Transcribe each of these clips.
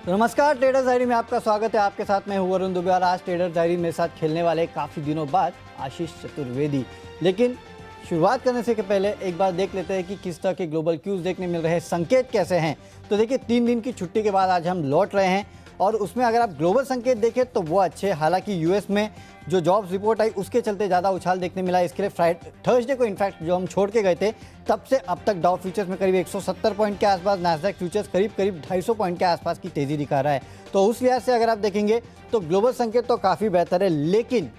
तो नमस्कार, traders diary में आपका स्वागत है। आपके साथ मैं हूं वरुण दुबे और आज ट्रेडर्स डायरी मेरे साथ खेलने वाले काफ़ी दिनों बाद आशीष चतुर्वेदी। लेकिन शुरुआत करने से पहले एक बार देख लेते हैं कि किस तरह के ग्लोबल क्यूज देखने मिल रहे हैं, संकेत कैसे हैं। तो देखिए, 3 दिन की छुट्टी के बाद आज हम लौट रहे हैं और उसमें अगर आप ग्लोबल संकेत देखें तो वो अच्छे। हालांकि यूएस में जो जॉब्स रिपोर्ट आई उसके चलते ज़्यादा उछाल देखने मिला। इसके लिए थर्सडे को इनफैक्ट जो हम छोड़ के गए थे, तब से अब तक डाउ फ्यूचर्स में करीब 170 पॉइंट के आसपास, नैस्डैक फ्यूचर्स करीब 250 पॉइंट के आसपास की तेज़ी दिखा रहा है। तो उस लिहाज से अगर आप देखेंगे तो ग्लोबल संकेत तो काफ़ी बेहतर है, लेकिन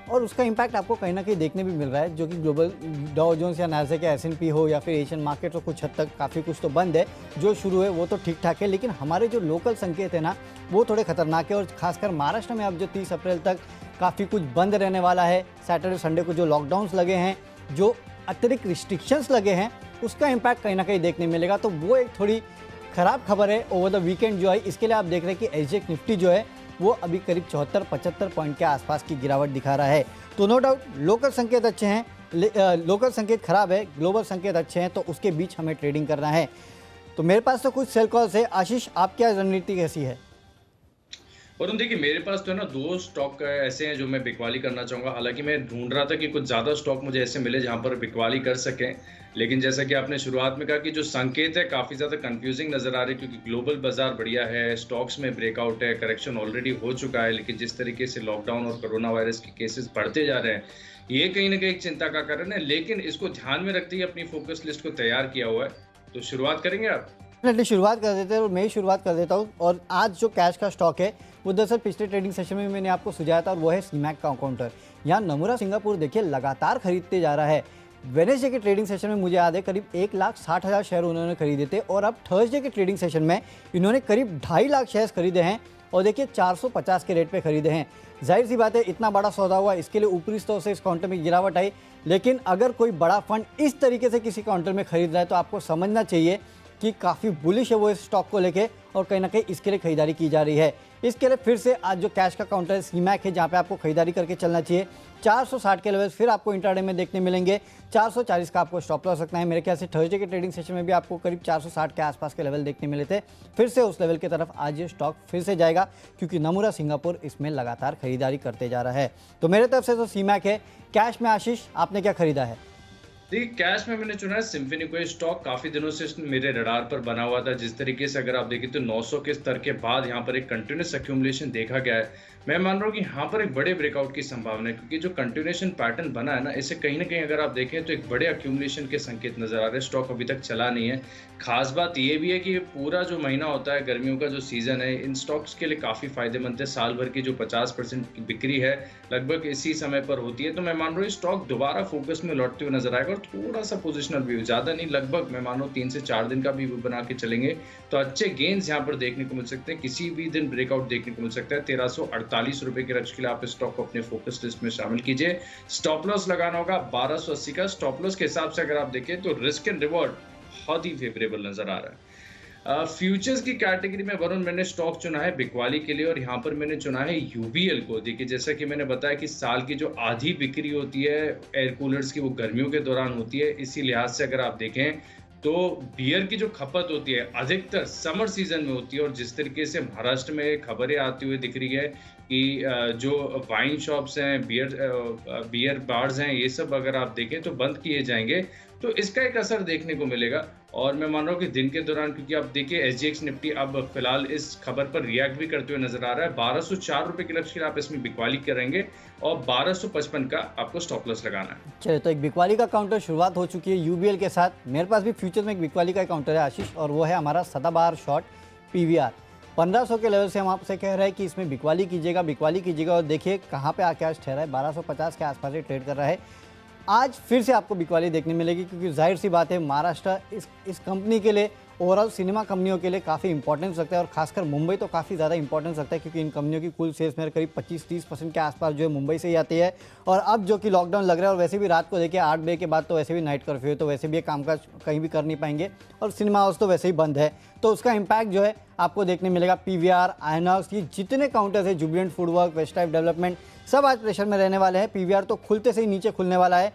और उसका इम्पैक्ट आपको कहीं ना कहीं देखने भी मिल रहा है, जो कि ग्लोबल डाउ जोन्स या नैस्डैक या S&P हो या फिर एशियन मार्केट, तो कुछ हद तक काफ़ी कुछ तो बंद है। जो शुरू है वो तो ठीक ठाक है, लेकिन हमारे जो लोकल संकेत है ना, वो थोड़े खतरनाक है। और खासकर महाराष्ट्र में अब जो 30 अप्रैल तक काफ़ी कुछ बंद रहने वाला है। सैटरडे संडे को जो लॉकडाउन्स लगे हैं, जो अतिरिक्त रिस्ट्रिक्शंस लगे हैं, उसका इम्पैक्ट कहीं ना कहीं देखने मिलेगा। तो वो एक थोड़ी ख़राब खबर है ओवर द वीकेंड जो है। इसके लिए आप देख रहे हैं कि SGX निफ्टी जो है वो अभी करीब 74-75 पॉइंट के आसपास की गिरावट दिखा रहा है। तो नो डाउट लोकल संकेत अच्छे हैं, लोकल संकेत खराब है, ग्लोबल संकेत अच्छे हैं, तो उसके बीच हमें ट्रेडिंग करना है। तो मेरे पास तो कुछ सेल कॉल्स है। आशीष, आपकी रणनीति कैसी है? और देखिए, मेरे पास तो है ना 2 स्टॉक ऐसे हैं जो मैं बिकवाली करना चाहूँगा। हालांकि मैं ढूंढ रहा था कि कुछ ज़्यादा स्टॉक मुझे ऐसे मिले जहाँ पर बिकवाली कर सकें, लेकिन जैसा कि आपने शुरुआत में कहा कि जो संकेत है काफ़ी ज़्यादा कंफ्यूजिंग नज़र आ रहे हैं, क्योंकि ग्लोबल बाजार बढ़िया है, स्टॉक्स में ब्रेकआउट है, करेक्शन ऑलरेडी हो चुका है, लेकिन जिस तरीके से लॉकडाउन और कोरोना वायरस के केसेस बढ़ते जा रहे हैं, ये कहीं ना कहीं एक चिंता का कारण है। लेकिन इसको ध्यान में रखते हुए अपनी फोकस लिस्ट को तैयार किया हुआ है। तो शुरुआत करेंगे आप? शुरुआत कर देते हैं और मैं ही शुरुआत कर देता हूँ। और आज जो कैश का स्टॉक है वो दरअसल पिछले ट्रेडिंग सेशन में मैंने आपको सुझाया था, और वो है सीमैक का काउंटर। यहाँ नमूरा सिंगापुर देखिए लगातार खरीदते जा रहा है। वेडनेसडे के ट्रेडिंग सेशन में मुझे याद है करीब 1,60,000 शेयर उन्होंने खरीदे थे, और अब थर्सडे के ट्रेडिंग सेशन में इन्होंने करीब 2.5 लाख शेयर्स खरीदे हैं, और देखिए 450 के रेट पे खरीदे हैं। जाहिर सी बात है, इतना बड़ा सौदा हुआ, इसके लिए ऊपरी स्तर से इस काउंटर में गिरावट आई। लेकिन अगर कोई बड़ा फंड इस तरीके से किसी काउंटर में खरीद रहा है तो आपको समझना चाहिए कि काफ़ी बुलिश है वो इस स्टॉक को लेके, और कहीं ना कहीं इसके लिए खरीदारी की जा रही है। इसके लिए फिर से आज जो कैश का काउंटर है सीमैक है, जहाँ पे आपको खरीदारी करके चलना चाहिए। 460 के लेवल्स फिर आपको इंट्राडे में देखने मिलेंगे। 440 का आपको स्टॉप लॉस रखना है। मेरे ख्याल से थर्सडे के ट्रेडिंग सेशन में भी आपको करीब 460 के आसपास के लेवल देखने मिले थे। फिर से उस लेवल की तरफ आज ये स्टॉक फिर से जाएगा, क्योंकि नमूरा सिंगापुर इसमें लगातार खरीदारी करते जा रहा है। तो मेरे तरफ से तो सीमैक है। कैश में आशीष, आपने क्या खरीदा है? देखिए, कैश में मैंने चुना है सिम्फनी को। स्टॉक काफी दिनों से मेरे रडार पर बना हुआ था। जिस तरीके से अगर आप देखें तो 900 के स्तर के बाद यहाँ पर एक कंटिन्यूस एक्यूमुलेशन देखा गया है। मैं मान रहा हूँ कि यहाँ पर एक बड़े ब्रेकआउट की संभावना है, क्योंकि जो कंटिन्यूएशन पैटर्न बना है ना, इसे कहीं ना कहीं अगर आप देखें तो एक बड़े एक्यूमुलेशन के संकेत नजर आ रहे हैं। स्टॉक अभी तक चला नहीं है। खास बात ये भी है कि पूरा जो महीना होता है, गर्मियों का जो सीजन है, इन स्टॉक्स के लिए काफी फायदेमंद है। साल भर की जो 50% की बिक्री है लगभग इसी समय पर होती है। तो मैं मान रहा हूँ स्टॉक दोबारा फोकस में लौटते हुए नजर आएगा, और थोड़ा सा पोजिशनल व्यू, ज्यादा नहीं, लगभग मैं मान रहा हूँ 3 से 4 दिन का भी बना के चलेंगे तो अच्छे गेन्स यहाँ पर देखने को मिल सकते हैं। किसी भी दिन ब्रेकआउट देखने को मिल सकता है। 1348 रुपए के लक्ष्य के लिए आप स्टॉक को अपने फोकस लिस्ट में शामिल कीजिए। स्टॉप लॉस लगाना होगा 1280 का। स्टॉप लॉस के हिसाब से अगर आप देखें तो रिस्क एंड रिवॉर्ड बहुत ही फेवरेबल नजर आ रहा है। फ्यूचर्स की कैटेगरी में वरुण मैंने स्टॉक चुना है बिकवाली के लिए, और यहाँ पर मैंने चुना है यूबीएल को। देखिए, जैसा कि मैंने बताया कि साल की जो आधी बिक्री होती है एयर कूलर्स की, वो गर्मियों के दौरान होती है। इसी लिहाज से अगर आप देखें तो बियर की जो खपत होती है अधिकतर समर सीजन में होती है। और जिस तरीके से महाराष्ट्र में खबरें आती हुई दिख रही है कि जो वाइन शॉप्स हैं, बियर बार्स हैं, ये सब अगर आप देखें तो बंद किए जाएंगे, तो इसका एक असर देखने को मिलेगा। और मैं मान रहा हूँ कि दिन के दौरान, क्योंकि आप देखिए SGX निफ्टी अब फिलहाल इस खबर पर रिएक्ट भी करते हुए नजर आ रहा है। 1204 रुपए के लक्ष्य के लिए आप इसमें बिकवाली करेंगे, और 1255 का आपको स्टॉप लॉस लगाना है। चलिए, तो एक बिकवाली का काउंटर शुरुआत हो चुकी है यूबीएल के साथ। मेरे पास भी फ्यूचर में एक बिकवाली का काउंटर है आशीष, और वो है हमारा सदाबहार शॉर्ट PVR। 1500 के लेवल से हम आपसे कह रहे हैं कि इसमें बिकवाली कीजिएगा, और देखिए कहाँ पे आके आज ठहरा है, 1250 के आसपास ही ट्रेड कर रहा है। आज फिर से आपको बिकवाली देखने मिलेगी, क्योंकि जाहिर सी बात है महाराष्ट्र इस कंपनी के लिए, ओवरऑल सिनेमा कंपनियों के लिए काफ़ी इंपॉर्टेंस रखता है, और खासकर मुंबई तो काफ़ी ज़्यादा इंपॉर्टेंस रखता है, क्योंकि इन कंपनियों की कुल सेल्स में करीब 25-30% के आसपास जो है मुंबई से ही आती है। और अब जो कि लॉकडाउन लग रहा है, और वैसे भी रात को देखिए 8 बजे के बाद तो वैसे भी नाइट कर्फ्यू है, तो वैसे भी ये कामकाज कहीं भी कर नहीं पाएंगे, और सिनेमा हाउस तो वैसे ही बंद है। तो उसका इम्पैक्ट जो है आपको देखने मिलेगा। PVR, आयनॉक्स, ये जितने काउंटर्स है, Jubilant foodwork, waste type development, सब आज प्रेशर में रहने वाले हैं। PVR तो खुलते से ही नीचे खुलने वाला है।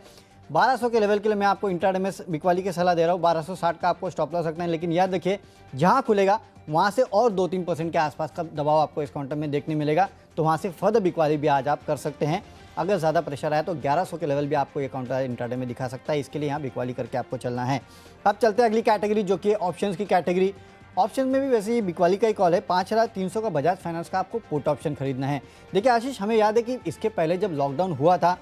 1200 के लेवल के लिए मैं आपको इंट्राडे में बिकवाली की सलाह दे रहा हूँ। 1260 का आपको स्टॉप लॉस रखना है, लेकिन याद रखिए जहाँ खुलेगा वहाँ से और 2-3% के आसपास का दबाव आपको इस काउंटर में देखने मिलेगा, तो वहाँ से फर्दर बिकवाली भी आज आप कर सकते हैं। अगर ज़्यादा प्रेशर आया तो 1100 के लेवल भी आपको ये काउंटर इंट्राडे में दिखा सकता है, इसके लिए यहाँ बिकवाली करके आपको चलना है। अब चलते हैं अगली कैटेगरी जो कि ऑप्शंस की कैटेगरी। ऑप्शन में भी वैसे ही बिकवाली का ही कॉल है। 5300 का बजाज फाइनेंस का आपको पुट ऑप्शन खरीदना है। देखिए आशीष, हमें याद है कि इसके पहले जब लॉकडाउन हुआ था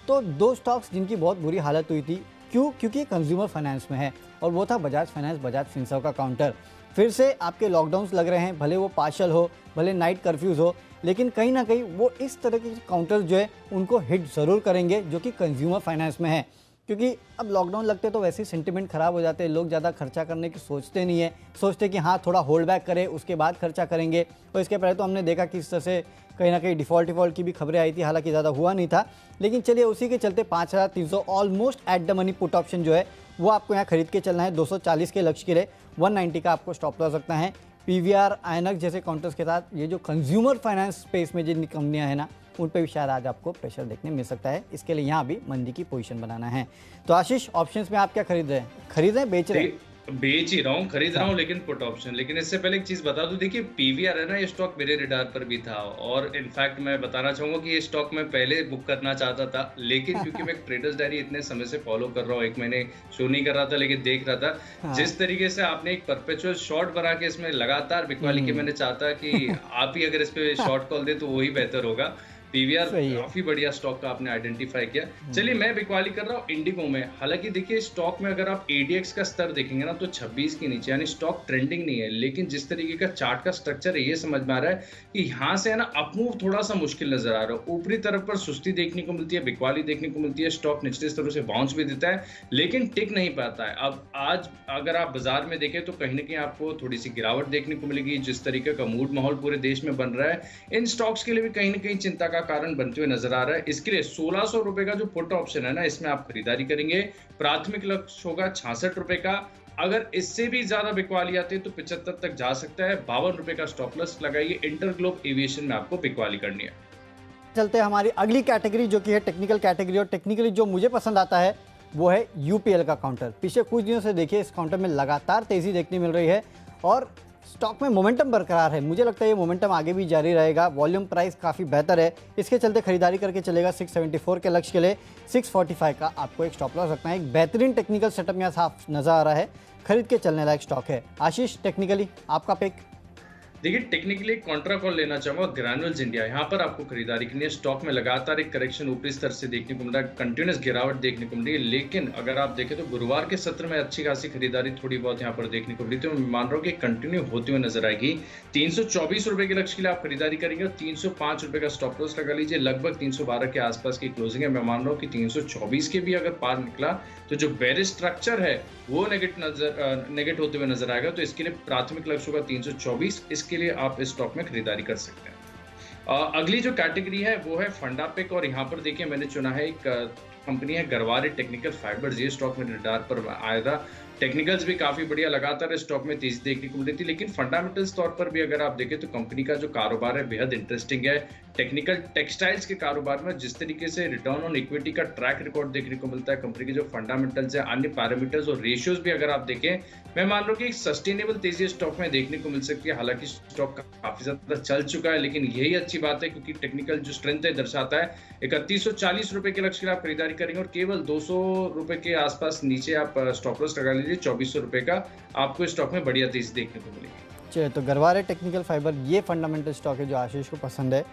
तो 2 स्टॉक्स जिनकी बहुत बुरी हालत हुई थी, क्योंकि कंज्यूमर फाइनेंस में है, और वो था बजाज फाइनेंस, बजाज फिनसर्व का काउंटर। फिर से आपके लॉकडाउन्स लग रहे हैं, भले वो पार्शल हो, भले नाइट कर्फ्यूज़ हो, लेकिन कहीं ना कहीं वो इस तरह के काउंटर जो है उनको हिट ज़रूर करेंगे जो कि कंज्यूमर फाइनेंस में है। क्योंकि अब लॉकडाउन लगते तो वैसे ही सेंटिमेंट ख़राब हो जाते हैं, लोग ज़्यादा खर्चा करने की सोचते नहीं है, सोचते कि हाँ थोड़ा होल्ड बैक करें उसके बाद खर्चा करेंगे। और इसके पहले तो हमने देखा कि इस तरह से कहीं ना कहीं डिफ़ॉल्ट की भी खबरें आई थी, हालांकि ज़्यादा हुआ नहीं था। लेकिन चलिए उसी के चलते 5300 almost at the money put option जो है वो आपको यहाँ खरीद के चलना है। 240 के लक्ष्य के लिए 190 का आपको स्टॉप लॉस रखना है। PVR, आयनक जैसे काउंटर्स के साथ ये जो कंज्यूमर फाइनेंस स्पेस में जिन कंपनियां हैं ना, उन पे भी शायद आज आपको प्रेशर देखने मिल सकता है। इसके लिए यहाँ भी मंदी की पोजीशन बनाना है। तो आशीष, ऑप्शंस में आप क्या खरीद रहे हैं? बेच रहे हैं? बेच ही रहा हूँ, खरीद रहा हूँ, लेकिन पुट ऑप्शन। लेकिन इससे पहले एक चीज बता दूं, देखिए पीवीआर है ना, ये स्टॉक मेरे रडार पर भी था, और इनफैक्ट मैं बताना चाहूंगा कि ये स्टॉक मैं पहले बुक करना चाहता था, लेकिन क्योंकि मैं ट्रेडर्स डायरी इतने समय से फॉलो कर रहा हूँ, 1 महीने शो नहीं कर रहा था लेकिन देख रहा था। हाँ। जिस तरीके से आपने एक परपेचुअल शॉर्ट बना के इसमें लगातार बिकवाली के, मैंने चाहता कि आप ही अगर इस पे शॉर्ट कॉल दे तो वही बेहतर होगा। पीवीआर काफी बढ़िया स्टॉक का आपने आइडेंटिफाई किया। चलिए मैं बिकवाली कर रहा हूँ इंडिगो में। हालांकि देखिए स्टॉक में अगर आप एडीएक्स का स्तर देखेंगे ना तो 26 के नीचे, यानी स्टॉक ट्रेंडिंग नहीं है, लेकिन जिस तरीके का चार्ट का स्ट्रक्चर है ये समझ में आ रहा है कि यहाँ से है ना अपमूव थोड़ा सा मुश्किल नजर आ रहा है। ऊपरी तरफ पर सुस्ती देखने को मिलती है, बिकवाली देखने को मिलती है, स्टॉक निचले स्तरों से बाउंस भी देता है लेकिन टिक नहीं पाता है। अब आज अगर आप बाजार में देखें तो कहीं ना कहीं आपको थोड़ी सी गिरावट देखने को मिलेगी। जिस तरीके का मूड माहौल पूरे देश में बन रहा है, इन स्टॉक्स के लिए भी कहीं ना कहीं चिंता का कारण बनते हुए नजर आ रहा है। इसके लिए 1600 रुपए का जो पुट ऑप्शन है ना, इसमें आप खरीदारी करेंगे। प्राथमिक लक्ष्य होगा 66 रुपए का। अगर इससे भी ज्यादा बिकवाली आती है तो 75 तक जा सकता है। 52 रुपए का स्टॉप लॉस लगाइए। इंटरग्लोब एविएशन में आपको बिकवाली करनी है। चलते हैं हमारी अगली कैटेगरी जो कि है टेक्निकल कैटेगरी। और टेक्निकली जो मुझे पसंद आता है वो है यूपीएल का काउंटर। पिछले कुछ दिनों से देखिए इस काउंटर में लगातार तेजी देखने मिल रही है और स्टॉक में मोमेंटम बरकरार है। मुझे लगता है ये मोमेंटम आगे भी जारी रहेगा। वॉल्यूम प्राइस काफ़ी बेहतर है, इसके चलते खरीदारी करके चलेगा। 674 के लक्ष्य के लिए 645 का आपको एक स्टॉप लॉस रखना है। एक बेहतरीन टेक्निकल सेटअप यहाँ साफ नजर आ रहा है, खरीद के चलने लायक स्टॉक है। आशीष, टेक्निकली आपका पिक? देखिए टेक्निकली कॉन्ट्रा कॉल लेना चाहूंगा ग्रैन्युल्स इंडिया। यहाँ पर आपको खरीदारी करनी है। स्टॉक में लगातार एक करेक्शन ऊपरी स्तर से देखने को मिल रहा है, कंटिन्यूस गिरावट देखने को मिल रही है, लेकिन अगर आप देखें तो गुरुवार के सत्र में अच्छी खासी खरीदारी थोड़ी बहुत यहाँ पर देखने को मिली थी। मैं मान रहा हूँ कि कंटिन्यू होती हुई नजर आएगी। 324 रुपए के लक्ष्य के लिए आप खरीदारी करेंगे और 305 रुपए का स्टॉप लॉस लगा लीजिए। लगभग 312 के आसपास की क्लोजिंग है। मैं मान रहा हूँ कि 324 के भी अगर पार निकला तो जो बेरिश स्ट्रक्चर है वो नेगेट होते हुए नजर आएगा। तो इसके लिए प्राथमिक लक्ष्य होगा 324। इसके लिए आप इस स्टॉक में खरीदारी कर सकते हैं। अगली जो कैटेगरी है वो है फंडा पिक, और यहाँ पर देखिए मैंने चुना है एक कंपनी है गरवारे टेक्निकल फाइबर्स। ये स्टॉक मेरे रडार पर आया था। टेक्निकल्स भी काफी बढ़िया, लगातार स्टॉक में तेजी देखने को मिली थी, लेकिन फंडामेंटल्स तौर पर भी अगर आप देखें तो कंपनी का जो कारोबार है बेहद इंटरेस्टिंग है। टेक्निकल टेक्सटाइल्स के कारोबार में जिस तरीके से रिटर्न ऑन इक्विटी का ट्रैक रिकॉर्ड देखने को मिलता है, कंपनी के जो फंडामेंटल्स है, अन्य पैरामीटर्स और रेशियोज भी अगर आप देखें, मैं मान रहा हूँ कि एक सस्टेनेबल तेजी स्टॉक में देखने को मिल सकती है। हालांकि स्टॉक काफी ज्यादा चल चुका है, लेकिन यही अच्छी बात है क्योंकि टेक्निकल जो स्ट्रेंथ है दर्शाता है। 3140 रुपए के लक्ष्य के लिए आप खरीदारी करेंगे और केवल 200 रुपए के आसपास नीचे आप स्टॉप लॉस लगा लीजिए। 2400 रुपए का आपको स्टॉक में बढ़िया तेजी देखने को मिलेगी। चलिए, तो गरवारे टेक्निकल फाइबर ये फंडामेंटल स्टॉक है जो आशीष को पसंद है।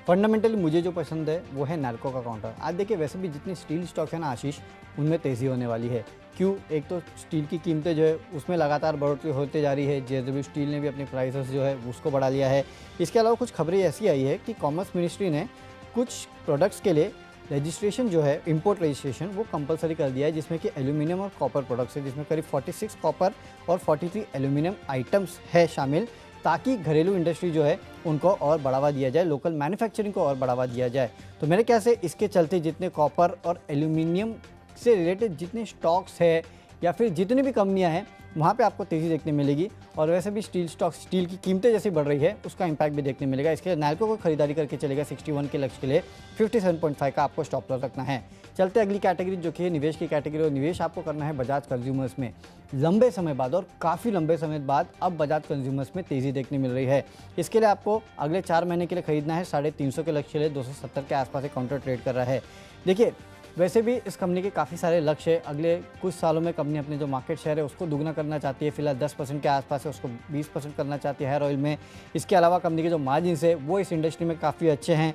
फंडामेंटली मुझे जो पसंद है वो है नैल्को का काउंटर। आज देखिए वैसे भी जितनी स्टील स्टॉक है ना आशीष, उनमें तेज़ी होने वाली है। क्यों? एक तो स्टील की कीमतें जो है उसमें लगातार बढ़ोतरी होते जा रही है। जेएसडब्ल्यू स्टील ने भी अपनी प्राइसेस जो है उसको बढ़ा लिया है। इसके अलावा कुछ खबरें ऐसी आई है कि कॉमर्स मिनिस्ट्री ने कुछ प्रोडक्ट्स के लिए रजिस्ट्रेशन जो है, इंपोर्ट रजिस्ट्रेशन, वो कंपलसरी कर दिया है, जिसमें कि एल्यूमिनियम और कॉपर प्रोडक्ट्स है, जिसमें करीब 46 कॉपर और 43 एल्यूमिनियम आइटम्स है शामिल, ताकि घरेलू इंडस्ट्री जो है उनको और बढ़ावा दिया जाए, लोकल मैन्युफैक्चरिंग को और बढ़ावा दिया जाए। तो मेरे ख्याल से इसके चलते जितने कॉपर और एल्यूमिनियम से रिलेटेड जितने स्टॉक्स है या फिर जितनी भी कंपनियां हैं वहाँ पे आपको तेज़ी देखने मिलेगी। और वैसे भी स्टील की कीमतें जैसी बढ़ रही है उसका इम्पैक्ट भी देखने मिलेगा। इसके लिए नैल्को को खरीदारी करके चलेगा 61 के लक्ष्य के लिए 57.5 का आपको स्टॉप लॉस रखना है। चलते अगली कैटेगरी जो कि निवेश की कैटेगरी, और निवेश आपको करना है बजाज कंज्यूमर्स में। लंबे समय बाद और काफ़ी लंबे समय बाद अब बजाज कंज्यूमर्स में तेज़ी देखने मिल रही है। इसके लिए आपको अगले 4 महीने के लिए खरीदना है 350 के लक्ष्य के लिए 270 के आसपास एक काउंटर ट्रेड कर रहा है। देखिए, वैसे भी इस कंपनी के काफ़ी सारे लक्ष्य है। अगले कुछ सालों में कंपनी अपने जो मार्केट शेयर है उसको दुगना करना चाहती है। फिलहाल 10% के आसपास है, उसको 20% करना चाहती है हेयर ऑयल में। इसके अलावा कंपनी के जो मार्जिन्स है वो इस इंडस्ट्री में काफ़ी अच्छे हैं।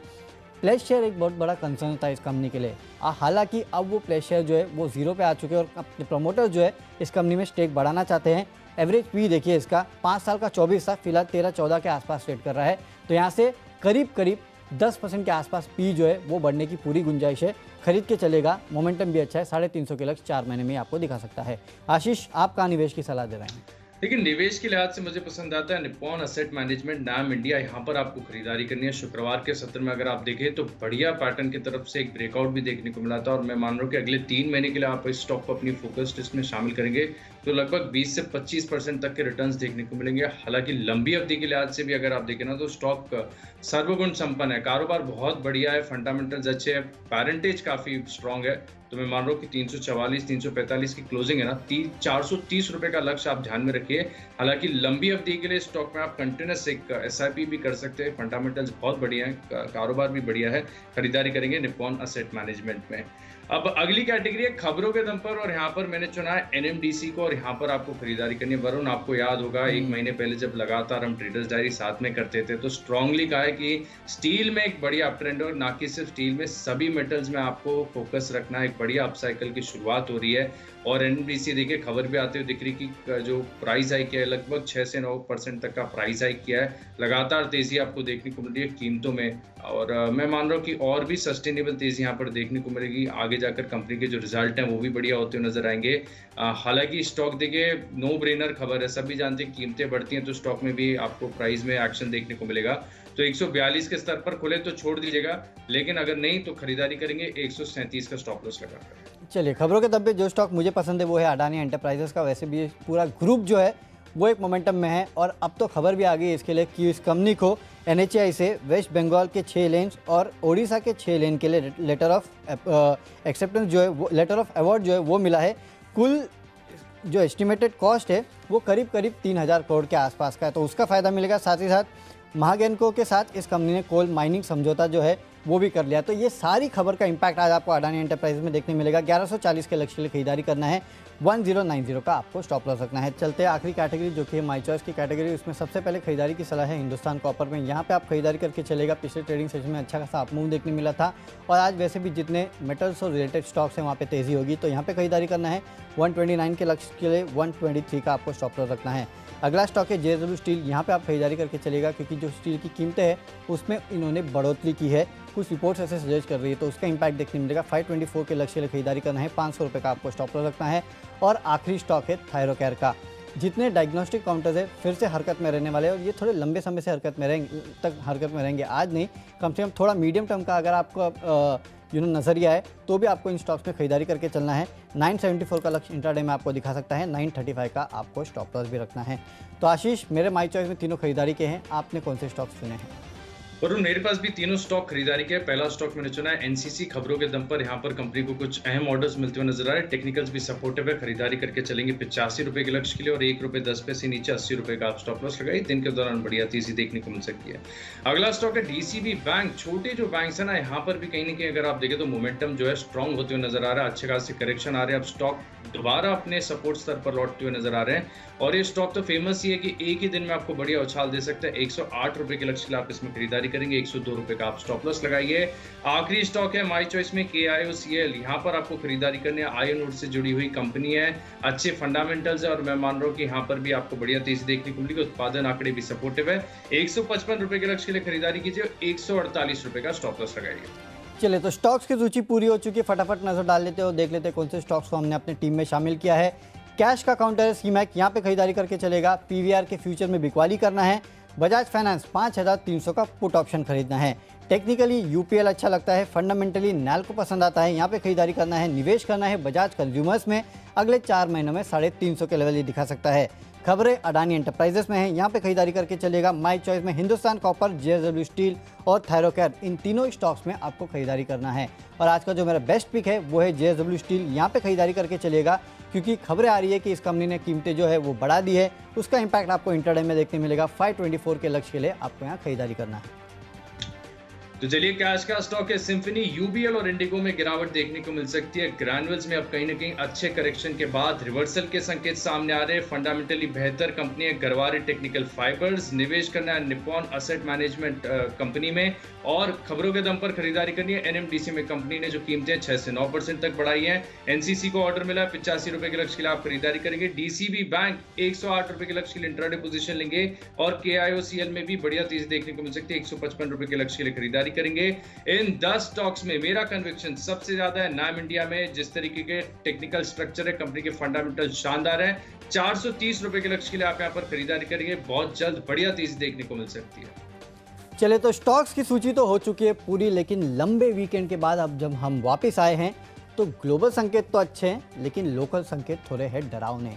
प्लेस शेयर एक बहुत बड़ा कंसर्न था इस कंपनी के लिए। हालांकि अब वो प्लेस शेयर जो है वो 0 पे आ चुके हैं और अपने प्रमोटर जो है इस कंपनी में स्टेक बढ़ाना चाहते हैं। एवरेज पी देखिए इसका 5 साल का 24 था, फिलहाल 13-14 के आसपास ट्रेड कर रहा है। तो यहाँ से करीब 10% के आसपास पी जो है वो बढ़ने की पूरी गुंजाइश है। खरीद के चलेगा, मोमेंटम भी अच्छा है, 350 के लक्ष्य 4 महीने में आपको दिखा सकता है। आशीष, आप कहाँ निवेश की सलाह दे रहे हैं? लेकिन निवेश के लिहाज से मुझे पसंद आता है निप्पॉन एसेट मैनेजमेंट नाम इंडिया। यहाँ पर आपको खरीदारी करनी है। शुक्रवार के सत्र में अगर आप देखें तो बढ़िया पैटर्न की तरफ से एक ब्रेकआउट भी देखने को मिला था, और मैं मान रहा हूँ कि अगले 3 महीने के लिए आप इस स्टॉक को अपनी फोकस लिस्ट में शामिल करेंगे तो लगभग 20 से 25% तक के रिटर्न्स देखने को मिलेंगे। हालांकि लंबी अवधि के लिहाज से भी अगर आप देखें ना तो स्टॉक सर्वगुण संपन्न है, कारोबार बहुत बढ़िया है, फंडामेंटल्स अच्छे हैं, पैरेंटेज काफी स्ट्रांग है। तो मैं मान रहा हूँ कि 344 345 की क्लोजिंग है ना, 430 रुपए का लक्ष्य आप ध्यान में रखिए। हालांकि लंबी अवधि के लिए स्टॉक में आप कंटिन्यूस एक SIP भी कर सकते हैं। फंडामेंटल्स बहुत बढ़िया है, कारोबार भी बढ़िया है। खरीदारी करेंगे निप्पॉन एसेट मैनेजमेंट में। अब अगली कैटेगरी है खबरों के दम पर, और यहाँ पर मैंने चुना है NMDC को, और यहाँ पर आपको खरीदारी करनी है। वरुण, आपको याद होगा 1 महीने पहले जब लगातार हम ट्रेडर्स डायरी साथ में करते थे तो स्ट्रांगली कहा है कि स्टील में एक बढ़िया अप ट्रेंड है, और ना कि सिर्फ स्टील में, सभी मेटल्स में आपको फोकस रखना है। एक बढ़िया अपसाइकिल की शुरुआत हो रही है, और NMDC देखिए खबर भी आती हुई दिख रही कि जो प्राइस हाइक किया है लगभग 6 से 9% तक का प्राइस हाइक किया है। लगातार तेजी आपको देखने को मिल रही है कीमतों में, और मैं मान रहा हूँ कि और भी सस्टेनेबल तेजी यहाँ पर देखने को मिलेगी। आगे जाकर कंपनी के जो रिजल्ट हैं वो भी बढ़िया होते हुए नजर आएंगे। हालांकि स्टॉक देखिए नो ब्रेनर खबर है, सभी जानते हैं कीमतें बढ़ती हैं तो स्टॉक में भी आपको प्राइस में एक्शन देखने को मिलेगा। तो 142 के स्तर पर खुले तो छोड़ दीजिएगा, लेकिन अगर नहीं तो खरीदारी करेंगे 137 का स्टॉप लॉस लगाकर। चलिए, खबरों के दब्बे जो स्टॉक मुझे पसंद है वो है अडानी एंटरप्राइजेस का। वैसे भी पूरा ग्रुप जो है वो एक मोमेंटम में है, और अब तो खबर भी आ गई इसके लिए कि इस कंपनी को NHAI से वेस्ट बंगाल के 6 लेन्स और ओडिशा के 6 लेन के लिए लेटर ऑफ एक्सेप्टेंस जो है वो, लेटर ऑफ अवार्ड जो है वो मिला है। कुल जो एस्टिमेटेड कॉस्ट है वो करीब 3000 करोड़ के आसपास का है, तो उसका फ़ायदा मिलेगा। साथ ही साथ महागेनको के साथ इस कंपनी ने कोल माइनिंग समझौता जो है वो भी कर लिया। तो ये सारी खबर का इम्पैक्ट आज आपको अडानी एंटरप्राइजेस में देखने मिलेगा। 1140 के लक्ष्य के लिए खरीदारी करना है, 1090 का आपको स्टॉप लॉस रखना है। चलते हैं आखिरी कैटेगरी जो कि माई चॉइस की कैटेगरी। उसमें सबसे पहले खरीदारी की सलाह है हिंदुस्तान कॉपर में। यहाँ पे आप खरीदारी करके चलेगा। पिछले ट्रेडिंग सेशन में अच्छा खासा अप मूव देखने मिला था, और आज वैसे भी जितने मेटल्स और रिलेटेड स्टॉक्स हैं वहाँ पे तेज़ी होगी, तो यहाँ पे खरीदारी करना है। 129 के लक्ष्य के लिए 123 का आपको स्टॉप लॉस रखना है। अगला स्टॉक है JSW स्टील। यहाँ पे आप खरीदारी करके चलेगा क्योंकि जो स्टील की कीमतें हैं उसमें इन्होंने बढ़ोतरी की है, कुछ रिपोर्ट्स ऐसे सजेस्ट कर रही है, तो उसका इम्पैक्ट देखने मिलेगा। 524 के लक्ष्य के लिए खरीदारी करना है, 500 रुपये का आपको स्टॉप लॉस रखना है। और आखिरी स्टॉक है थायरोकेयर का। जितने डायग्नोस्टिक काउंटर्स है फिर से हरकत में रहने वाले हैं, और ये थोड़े लंबे समय से हरकत में रहेंगे, आज नहीं, कम से कम थोड़ा मीडियम टर्म का अगर आपको नज़रिया है तो भी आपको इन स्टॉक्स में खरीदारी करके चलना है। 974 का लक्ष्य इंट्राडे में आपको दिखा सकता है, 935 का आपको स्टॉप लॉस भी रखना है। तो आशीष, मेरे माई चॉइस में तीनों खरीदारी के हैं, आपने कौन से स्टॉक्स चुने हैं? और मेरे पास भी तीनों स्टॉक खरीदारी के। पहला स्टॉक मैंने चुना है NCC। खबरों के दम पर यहाँ पर कंपनी को कुछ अहम ऑर्डर्स मिलते हुए नजर आ रहे हैं। टेक्निकल्स भी सपोर्टिव है, खरीदारी करके चलेंगे 85 रुपए के लक्ष्य के लिए, और 1 रुपये 10 पैसे नीचे 80 रुपए का आप स्टॉप लॉस लगाइए। दिन के दौरान बढ़िया तेजी देखने को मिल सकती है। अगला स्टॉक है DCB बैंक। छोटे जो बैंक है ना, यहाँ पर भी कहीं ना कहीं अगर आप देखें तो मोमेंटम जो है स्ट्रॉन्ग होते हुए नजर आ रहा है। अच्छे खासे करेक्शन आ रहे हैं, अब स्टॉक दोबारा अपने सपोर्ट स्तर पर लौटते हुए नजर आ रहे हैं। और ये स्टॉक तो फेमस ही है कि एक ही दिन में आपको बढ़िया उछाल दे सकता है। 108 रुपए के लक्ष्य के लिए आप इसमें खरीदारी करेंगे, 102 रुपए का आप स्टॉप लॉस लगाइए। आखिरी स्टॉक है माई चॉइस में KIOCL। यहाँ पर आपको खरीदारी करनी है। आयरन वुड से जुड़ी हुई कंपनी है, अच्छे फंडामेंटल्स है, और मैं मान रहा हूँ कि यहाँ पर भी आपको बढ़िया तेजी देखने को मिलेगी। उत्पादन आंकड़े भी सपोर्टिव है। 155 रुपए के लक्ष्य के लिए खरीदारी कीजिए, 148 रुपए का स्टॉप लॉस लगाइए। चलिए, तो स्टॉक्स की सूची पूरी हो चुकी है। फटाफट नजर डाल लेते हो, देख लेते हैं कौन से स्टॉक्स को हमने अपने टीम में शामिल किया है। कैश का काउंटर है CMAC, यहाँ पे खरीदारी करके चलेगा। PVR के फ्यूचर में बिकवाली करना है। बजाज फाइनेंस 5300 का पुट ऑप्शन खरीदना है। टेक्निकली यूपीएल अच्छा लगता है, फंडामेंटली नैल्को पसंद आता है, यहाँ पे खरीदारी करना है, निवेश करना है बजाज कंज्यूमर्स में। अगले 4 महीनों में 350 के लेवल ये दिखा सकता है। खबरें अडानी एंटरप्राइजेस में हैं, यहाँ पे खरीदारी करके चलेगा। माई चॉइस में हिंदुस्तान कॉपर, जेएसडब्ल्यू स्टील और थायरोकेयर, इन तीनों स्टॉक्स में आपको खरीदारी करना है। और आज का जो मेरा बेस्ट पिक है वो है जेएसडब्ल्यू स्टील, यहाँ पे खरीदारी करके चलेगा क्योंकि खबरें आ रही है कि इस कंपनी ने कीमतें जो है वो बढ़ा दी है। उसका इंपैक्ट आपको इंटरडे में देखने मिलेगा। 524 के लक्ष्य के लिए आपको यहाँ खरीदारी करना है। तो चलिए कैश का स्टॉक है सिम्फनी। यूबीएल और इंडिगो में गिरावट देखने को मिल सकती है। ग्रैन्युअल्स में अब कहीं ना कहीं अच्छे करेक्शन के बाद रिवर्सल के संकेत सामने आ रहे हैं। फंडामेंटली बेहतर कंपनी है गरवारे टेक्निकल फाइबर्स। निवेश करना है निप्पॉन असेट मैनेजमेंट कंपनी में और खबरों के दम पर खरीदारी करनी है। एनएमडीसी में कंपनी ने जो कीमतें 6 से 9% तक बढ़ाई हैं। एनसीसी को ऑर्डर मिला है 85 रुपए के लक्ष्य के लिए आप खरीदारी करेंगे। डीसीबी बैंक 108 रुपए के लक्ष्य के लिए इंट्राडे पोजीशन लेंगे और केआईओसीएल में भी बढ़िया तेजी देखने को मिल सकती है। 155 रुपए के लक्ष्य के लिए खरीदारी करेंगे। इन 10 स्टॉक्स में मेरा कन्विक्शन सबसे ज्यादा है नाम इंडिया में। जिस तरीके के टेक्निकल स्ट्रक्चर है, कंपनी के फंडामेंटल शानदार है। 430 रुपए के लक्ष्य के लिए आप यहां पर खरीदारी करेंगे। बहुत जल्द बढ़िया तेजी देखने को मिल सकती है। चले तो स्टॉक्स की सूची तो हो चुकी है पूरी, लेकिन लंबे वीकेंड के बाद अब जब हम वापस आए हैं तो ग्लोबल संकेत तो अच्छे हैं लेकिन लोकल संकेत थोड़े हैं डरावने।